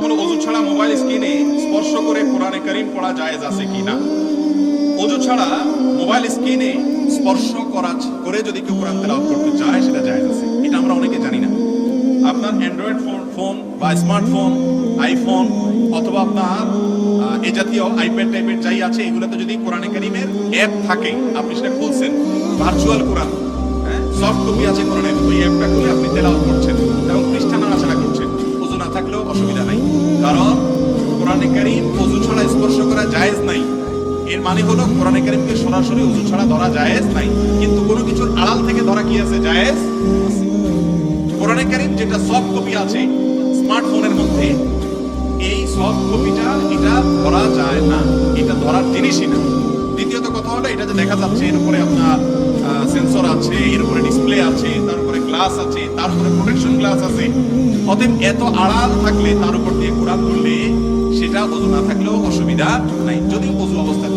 হলো ওযু ছাড়া মোবাইল স্ক্রিনে স্পর্শ করে কোরআনে কারীম পড়া জায়েজ আছে কিনা। ওযু ছাড়া মোবাইল স্ক্রিনে স্পর্শ করে যদি কেউ কোরআন তেলাওয়াত করতে চায় সেটা জায়েজ আছে। এটা আমরা অনেকে জানি না। আপনার অ্যান্ড্রয়েড ফোন বা স্মার্টফোন, আইফোন অথবা আপনার এই জাতীয় আইপ্যাড টাইপের যাই আছে, এগুলোতে যদি কোরআনে কারীমের অ্যাপ থাকে, আপনি সেটা খুলছেন, ভার্চুয়াল কোরআন, সফট কপি আছে কোরআনের, ওই অ্যাপটা খুলে আপনি তেলাওয়াত করছেন এবং পৃষ্ঠা নাড়াচাড়া করছেন, ওযু না থাকলেও অসুবিধা নাই। কারণ কোরআনে কারীম ওযু ছাড়া স্পর্শ করা জায়েজ নাই। এর মানে হলো কোরআনে কারীমকে সরাসরি ওযু ছাড়া ধরা জায়েজ নাই, কিন্তু কোনো কিছুর আড়াল থেকে ধরা কি আছে? জায়েজ। কোরআনে কারীম যেটা সফট কপি আছে স্মার্টফোনের মধ্যে, এই সফট কপিটা এটা ধরা যায় না, এটা ধরার জিনিসই না। দ্বিতীয়ত কথা হলো, এটা যে দেখা যাচ্ছে এর উপরে আপনার সেন্সর আছে, এর উপরে ডিসপ্লে আছে, তার উপরে গ্লাস আছে, তার উপরে প্রোটেকশন গ্লাস আছে। অতএব এত আড়াল থাকলে তার উপর দিয়ে কোরআন পড়লে সেটা ওযু না থাকলেও অসুবিধা নাই, যদি ওযু অবস্থায়